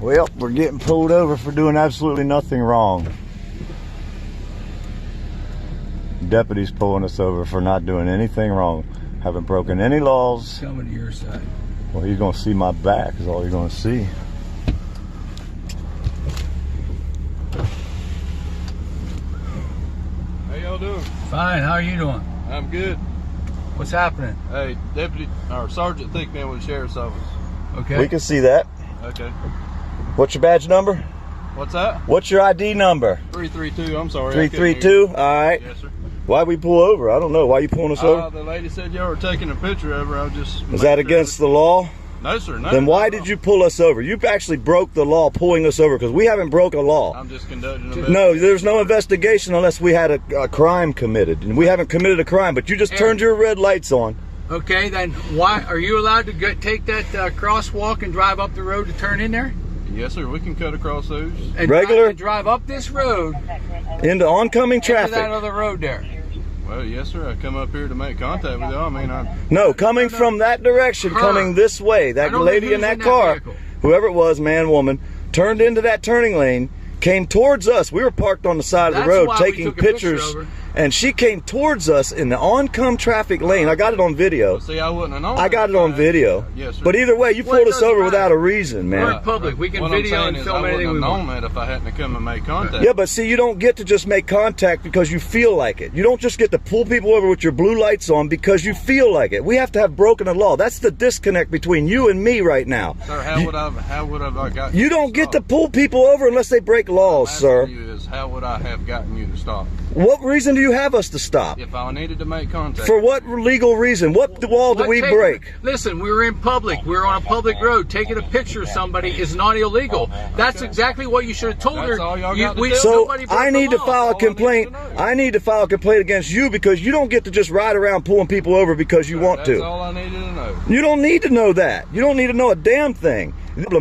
Well, we're getting pulled over for doing absolutely nothing wrong. Deputy's pulling us over for not doing anything wrong. Haven't broken any laws. Coming to your side. Well, he's gonna see my back is all you're gonna see. How y'all doing? Fine, how are you doing? I'm good. What's happening? Hey, Deputy or Sergeant Thickman with the Sheriff's Office. Okay. We can see that. Okay. What's your badge number? What's that? What's your ID number? 332. I'm sorry. 332. All right. Yes, sir. Why'd we pull over? I don't know. Why are you pulling us over? The lady said y'all were taking a picture of her. I was just. Is that against the law? No, sir. No. Then why did you pull us over? You actually broke the law pulling us over because we haven't broke a law. I'm just conducting a No, there's no investigation unless we had a crime committed. And we haven't committed a crime, but you just turned your red lights on. Okay, then why are you allowed to take that crosswalk and drive up the road to turn in there? Yes, sir. We can cut across those. And Regular? drive up this road Into oncoming traffic. into that other road there. Well, yes, sir. I come up here to make contact with y'all. I mean, No, coming from that direction, coming this way. That lady in that car, whoever it was, man, woman, turned into that turning lane, came towards us. We were parked on the side of the road taking pictures, and she came towards us in the oncoming traffic lane. I got it on video. Well, see, I wouldn't have known. I got it on video. Yes, sir. But either way, you pulled us over without a reason, man. We're in public. We can video and film anything we want. I wouldn't have known that if I hadn't come and made contact. Yeah, but see, you don't get to just make contact because you feel like it. You don't just get to pull people over with your blue lights on because you feel like it. We have to have broken a law. That's the disconnect between you and me right now. Sir, how would I got you don't get to pull people over unless they break laws, sir. How would I have gotten you to stop? What reason do you have us to stop? If I needed to make contact. For what legal reason? What wall do we break? Listen, we were in public. We were on a public road. Taking a picture of somebody is not illegal. That's exactly what you should have told her. All y'all got to do. So I need to file a complaint. I need to file a complaint against you because you don't get to just ride around pulling people over because you want to. That's all I needed to know. You don't need to know that. You don't need to know a damn thing.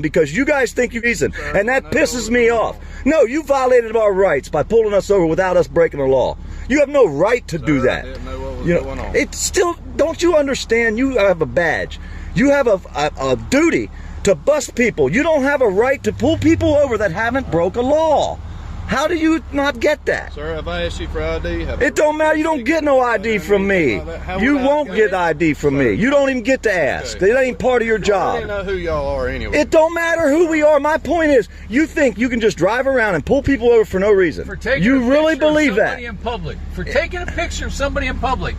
Because you guys think you're reason, and that pisses me off. No, you violated our rights by pulling us over without us breaking the law. You have no right to do that. I didn't know what was going on. It's still, don't you understand? You have a badge. You have a duty to bust people. You don't have a right to pull people over that haven't broke a law. How do you not get that? Sir, have I asked you for ID? It don't matter. You don't get no ID from me. You won't get ID from me. You don't even get to ask. It ain't part of your job. I don't know who y'all are anyway. It don't matter who we are. My point is, you think you can just drive around and pull people over for no reason. For taking you really believe that? In public. For taking a picture of somebody in public.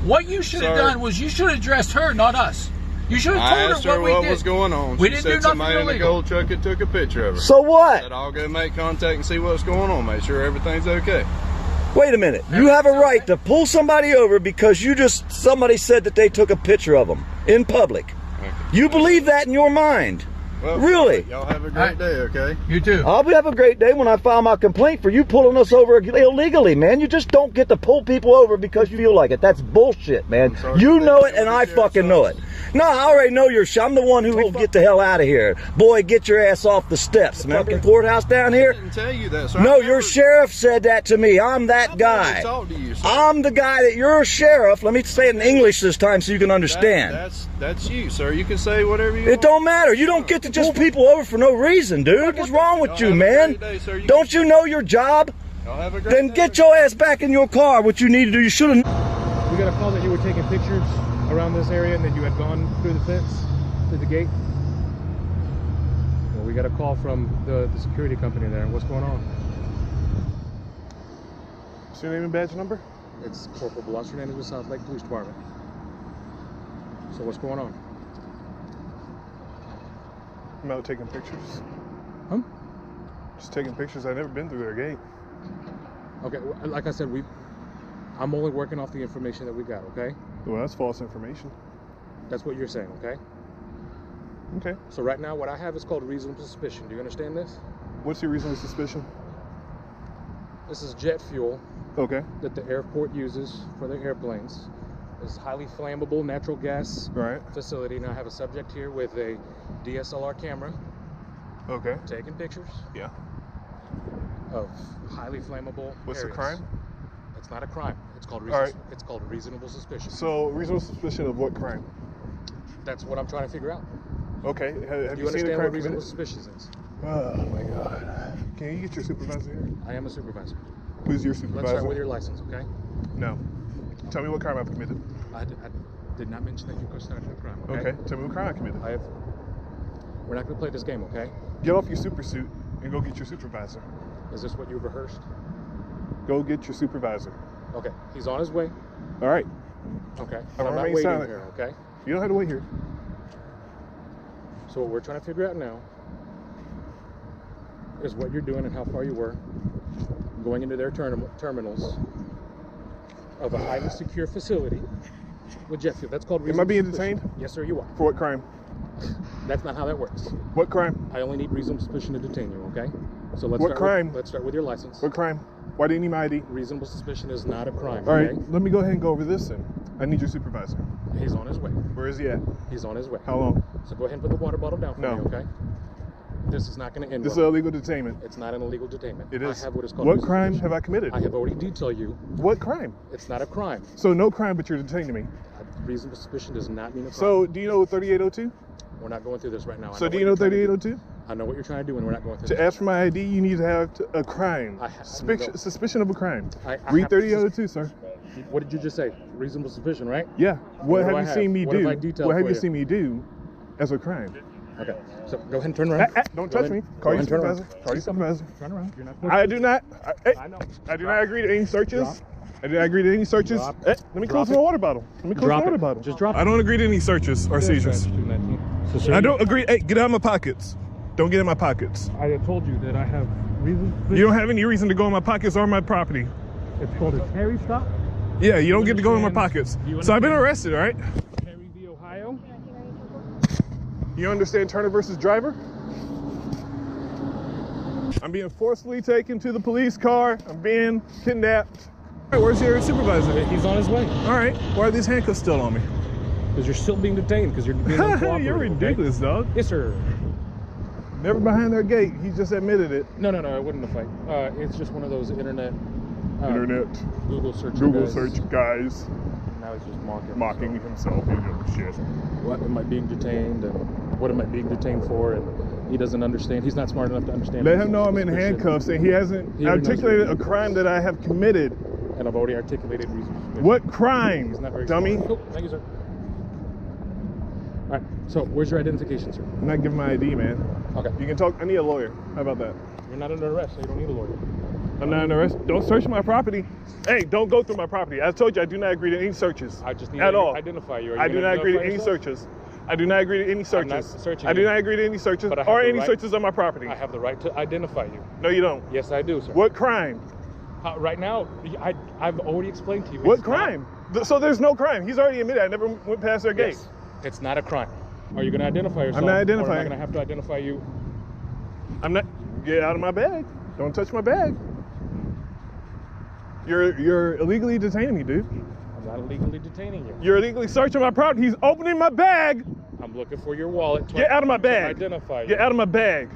What you should have done was you should have addressed her, not us. You should have told her what was going on. We she didn't said do nothing somebody in the gold truck had took a picture of her. So what? Said I'll go make contact and see what's going on. Make sure everything's okay. Wait a minute. You have a right to pull somebody over because somebody said that they took a picture of them in public. Okay. You believe that in your mind. Well, really? Y'all have a great day, okay? You too. I'll have a great day when I file my complaint for you pulling us over illegally, man. You just don't get to pull people over because you feel like it. That's bullshit, man. You know it and I fucking know it. No, I already know I'm the one who will get the hell out of here. Boy, get your ass off the steps, man. The courthouse down here? I didn't tell you that, sir. No, your sheriff said that to me. I'm that guy. Talk to you, sir. I'm the guy that you're a sheriff. Let me say it in English this time so you can understand. That's you, sir. You can say whatever you want. It don't matter. You don't get to just pull people over for no reason, dude. What's wrong with you, man? Don't you know your job? Then get your ass back in your car. What you need to do, you should have. We got a call that you were taking pictures around this area and that you had gone through the fence, through the gate. Well, we got a call from the security company there. What's going on? What's your name and badge number? It's Corporal Blunt. Your name is the South Lake Police Department. So what's going on? I'm out taking pictures. Huh? Just taking pictures. I've never been through their gate. Okay, well, like I said, I'm only working off the information that we got, okay? Well, that's false information. That's what you're saying, okay? Okay. So right now, what I have is called reasonable suspicion. Do you understand this? What's your reasonable suspicion? This is jet fuel. Okay. That the airport uses for their airplanes. It's highly flammable natural gas facility. Now I have a subject here with a DSLR camera. Okay. Taking pictures. Yeah. Of highly flammable What's areas. the crime? It's not a crime. It's called It's called reasonable suspicion. So reasonable suspicion of what crime? That's what I'm trying to figure out. Okay. Have You you seen a understand crime what reasonable committed? suspicion is? Oh my God. Can you get your supervisor here? I am a supervisor. Who's your Let's supervisor? start with your license, okay? No. Tell me what crime I've committed. I did not mention that you started a crime, okay? Okay. Tell me what crime I committed. We're not going to play this game, okay? Get off your super suit and go get your supervisor. Is this what you rehearsed? Go get your supervisor. Okay, he's on his way. All right. Okay, I'm but I'm not remain waiting silent. here, okay? You don't have to wait here. So what we're trying to figure out now is what you're doing and how far you were going into their terminals of a highly secure facility with jet fuel. That's called Am I reasonable being suspicion. detained? Yes, sir, you are. For what crime? That's not how that works. What crime? I only need reasonable suspicion to detain you, okay? So let's What start crime? let's start with your license. What crime? Why do you need my ID? Reasonable suspicion is not a crime, All right, okay? let me go ahead and go over this then. I need your supervisor. He's on his way. Where is he at? He's on his way. How long? So go ahead and put the water bottle down for No. me, okay? This is not going to end This is well. illegal detainment. It's not an illegal detainment. It is. I have what is called What reasonable crime suspicion. have I committed? I have already detailed you. What crime? It's not a crime. So no crime, but you're detaining me. Reasonable suspicion does not mean a crime. So do you know 3802? We're not going through this right now. So do you know 3802? I know what you're trying to do, and we're not going through To this. ask for my ID, you need to have a crime. No. Suspicion of a crime. I Read have to 3802, sir. What did you just say? Reasonable suspicion, right? Yeah. What do have I you have? seen me What have do? I detailed What have for you you? seen me do as a crime? Okay. So go ahead and turn around. Don't Go touch ahead- me. go Call your ahead and turn around. supervisor. Call your supervisor. Turn around. You're not. I do not. I know. I do not agree to any searches. Drop. I do not agree to any searches. Drop. Let me Drop close it. my water bottle. Let me close Drop my water it. bottle. Just drop it. I don't agree to any searches or seizures. So, sir, I don't agree. Hey, get out of my pockets. Don't get in my pockets. I have told you that I have reason. You don't have any reason to go in my pockets or my property. It's called a Terry stop. Yeah, you don't get to go in my understand- pockets. you So I've been understand- arrested, all right? Terry v. Ohio. You understand Turner versus Driver? I'm being forcefully taken to the police car. I'm being kidnapped. All right, where's your supervisor? He's on his way. All right, why are these handcuffs still on me? Because you're still being detained. Because you're being uncooperative. You're ridiculous, dog. Yes, sir. Never behind their gate. He just admitted it. No, it wasn't a fight. It's just one of those internet Google search. Google guys. search guys Now he's just mocking himself. You know, shit. What am I being detained, and what am I being detained for? And he doesn't understand. He's not smart enough to understand. Let him know I'm in suspicion. handcuffs and he hasn't He already knows articulated you're a crime that I have committed. And I've already articulated reasons. What crime, He's not very dummy? smart. Cool. Thank you, sir. All right. So, where's your identification, sir? I'm not giving my ID, man. Okay. You can talk. I need a lawyer. How about that? You're not under arrest, so you don't need a lawyer. I'm not under arrest. Don't search my property. Hey, don't go through my property. I told you I do not agree to any searches. I just need at to all. identify you. Are you I do gonna not agree to identify any yourself? searches. I do not agree to any I'm searches. not searching I do you. not agree to any searches But I have or the any right- searches on my property. I have the right to identify you. No, you don't. Yes, I do, sir. What crime? Right now, I've already explained to you. What it's not- crime? So there's no crime. He's already admitted I never went past their gate. Yes, it's not a crime. Are you going to identify yourself? I'm not Or am identifying. I going to have to identify you? I'm not. Get out of my bag. Don't touch my bag. You're illegally detaining me, dude. I'm not illegally detaining you. You're illegally searching my property. He's opening my bag. I'm looking for your wallet. Get out of my to bag. Identify you. Get out of my bag.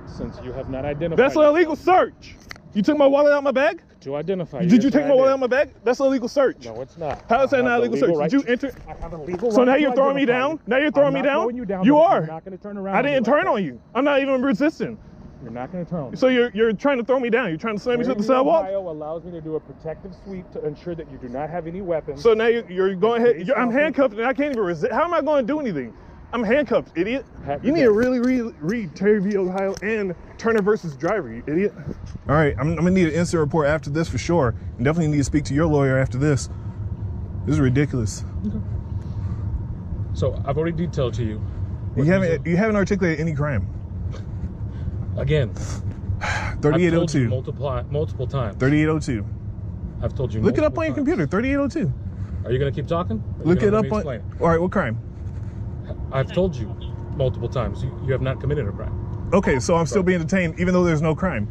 Since you have not identified. That's an illegal search. You took my wallet out of my bag? To identify you. Did you Yes, take I my wallet did. out of my bag? That's an illegal search. No, it's not. How is that I not have illegal the search? legal Did you right enter? I have a legal So right now to you're throwing me identify down? you. Now you're throwing I'm me not down? throwing you down. You but are. You're not going to turn around. I on me didn't like turn that. on you. I'm not even resisting. You're not going to turn on me. So you're trying to throw me down. You're trying to slam me to the Terry v. sidewalk. Ohio allows me to do a protective sweep to ensure that you do not have any weapons. So now you're going ahead. Police I'm officer. handcuffed and I can't even resist. How am I going to do anything? I'm handcuffed, idiot. Happy You need to day. really read Terry v. Ohio and Turner versus Driver, you idiot. All right, I'm gonna need an incident report after this for sure. And definitely need to speak to your lawyer after this. This is ridiculous. So I've already detailed to you. You haven't articulated any crime. Again, 3802. multiple times. 3802. I've told you. Look it up multiple on your times. computer. 3802. Are you going to keep talking? Or are you Look gonna it let up me on. explain? All right, what crime? I've told you multiple times. You have not committed a crime. Okay, so I'm still being detained even though there's no crime.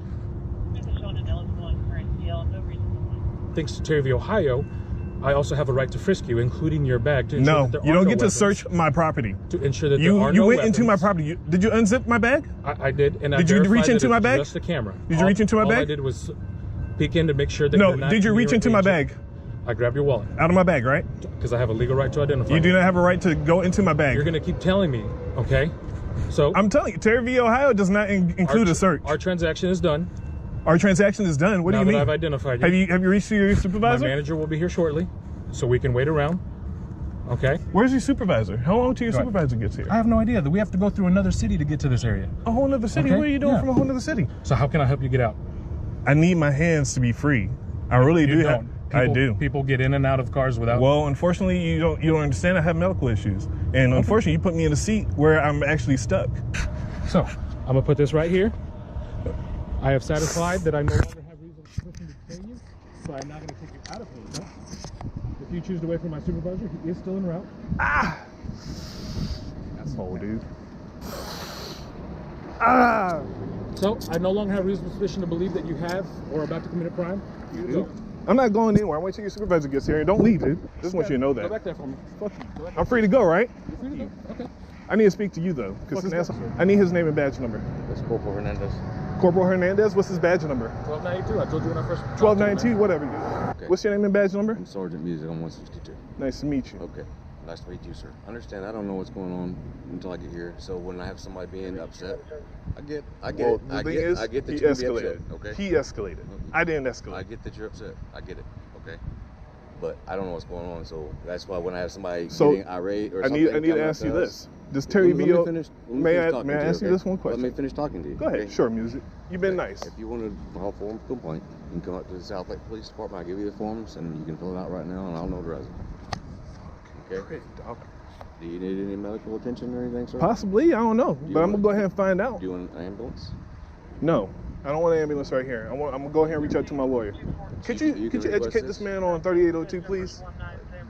Thanks to Terry v. Ohio, I also have a right to frisk you, including your bag. To ensure No, that there you are don't no get to weapons, search my property. to ensure that there You are no went into my weapons. property. Did you unzip my bag? I did, and I Did you verified reach that into my it's bag? Just the camera. Did you reach into my all I bag? did was peek in to make sure that. No, you're not did you reach near into my agent. bag? I grabbed your wallet Out of my bag, right? because I have a legal right to identify. You do not have a right to go into my bag. You're going to keep telling me, okay? So I'm telling you, Tulare v. Ohio does not include a search. Our transaction is done. Our transaction is done. What do you mean? I've identified you. Have you reached your supervisor? My manager will be here shortly, so we can wait around. Okay. Where's your supervisor? How long till your supervisor gets here? I have no idea. We have to go through another city to get to this area. A whole other city? Okay. What are you doing from a whole other city? So how can I help you get out? I need my hands to be free. I really do. I do. People get in and out of cars without. Well, unfortunately, you don't understand. I have medical issues, and unfortunately, you put me in a seat where I'm actually stuck. So I'm gonna put this right here. I have satisfied that I no longer have reason to detain you, so I'm not gonna take you out of here. If you choose to wait for my supervisor, he is still en route. Ah! Asshole, dude. Ah! So I no longer have reasonable suspicion to believe that you have or are about to commit a crime. You do? I'm not going anywhere. I'm waiting till your supervisor gets here, and don't leave, dude. Just want you to know that. Go back there for me. Fuck you. I'm free to go, right? You're free to go. Okay. I need to speak to you though, because I need his name and badge number. That's Corporal Hernandez. Corporal Hernandez. What's his badge number? 1292. I told you when I first. 1292. Whatever. Okay. What's your name and badge number? I'm Sergeant Music on 162. Nice to meet you. Okay. Nice to meet you, sir. Understand, I don't know what's going on until I get here. So when I have somebody being upset, I get Well, it. the I thing get is, I get that he you can be escalated. upset. Okay. He escalated. I didn't escalate. I get that you're upset. I get it. Okay. But I don't know what's going on, so that's why when I have somebody getting irate or I something, need to ask you this. Does Terry V.O. May I ask you this one question? Let me finish talking to you. Go ahead. Okay? Sure, music. You've been nice. If you want to file a form of complaint, you can come up to the South Lake Police Department. I'll give you the forms, and you can fill it out right now, and I'll notarize it. Okay? Great, dog. Do you need any medical attention or anything, sir? Possibly. I don't know. But I'm going to go ahead and find out. Do you want an ambulance? No. I don't want an ambulance right here. I'm going to go ahead and reach out to my lawyer. Could you educate this man on 3802, please?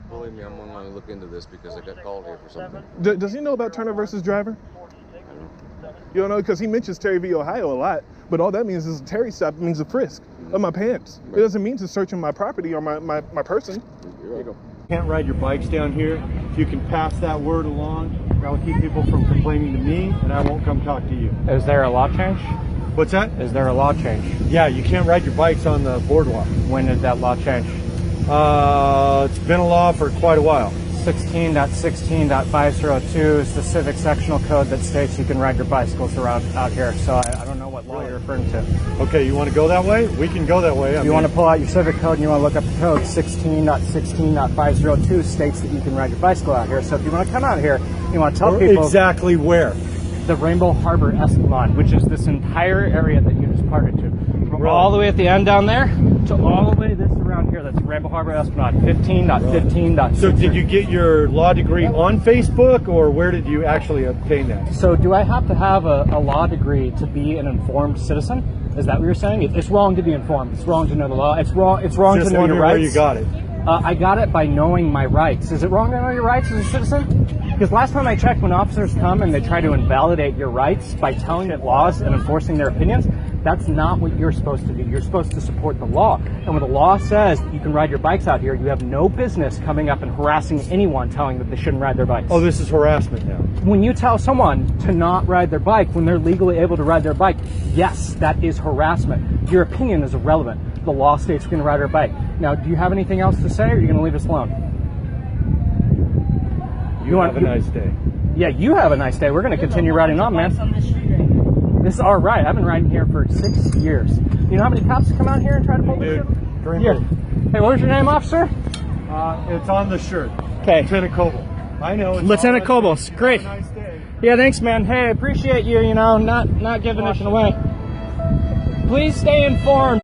Believe me, I'm going to look into this because I got called here for something. Does he know about Turner versus Driver? I don't know. You don't know, because he mentions Terry v. Ohio a lot, but all that means is a Terry stop means a frisk of my pants. Right. It doesn't mean to search on my property or my person. You're right. Can't ride your bikes down here. If you can pass that word along, that'll keep people from complaining to me, and I won't come talk to you. Is there a law change? What's that? Is there a law change? Yeah, you can't ride your bikes on the boardwalk. When did that law change? It's been a law for quite a while. 16.16.502 is the civic sectional code that states you can ride your bicycles around out here. So I don't know what law you're referring to. Okay, you want to go that way? We can go that way. If you want to pull out your civic code and you want to look up the code, 16.16.502 states that you can ride your bicycle out here. So if you want to come out here, you want to tell people exactly where. The Rainbow Harbor Esplanade, which is this entire area that you just parted to. From all the way at the end down there to all the way this around here, that's Rainbow Harbor Esplanade, 15.15.6. So did you get your law degree on Facebook, or where did you actually obtain that? So do I have to have a law degree to be an informed citizen? Is that what you're saying? It's wrong to be informed. It's wrong to know the law. It's wrong to know your rights. Where you got it. I got it by knowing my rights. Is it wrong to know your rights as a citizen? Because last time I checked, when officers come and they try to invalidate your rights by telling it laws and enforcing their opinions, that's not what you're supposed to do. You're supposed to support the law. And when the law says you can ride your bikes out here, you have no business coming up and harassing anyone telling that they shouldn't ride their bikes. Oh, this is harassment now. When you tell someone to not ride their bike when they're legally able to ride their bike, yes, that is harassment. Your opinion is irrelevant. The law states you can ride our bike. Now, do you have anything else to say, or are you going to leave us alone? You have a nice day. Yeah, you have a nice day. We're going to continue riding on, man. This is our ride. I've been riding here for 6 years. You know how many cops come out here and try to pull this shit? Yeah. Hey, what was your name, officer? It's on the shirt. Okay. Lieutenant Coble. I know. Lieutenant Coble. Great. Have a nice day. Yeah, thanks, man. Hey, I appreciate you, not giving it away. Please stay informed.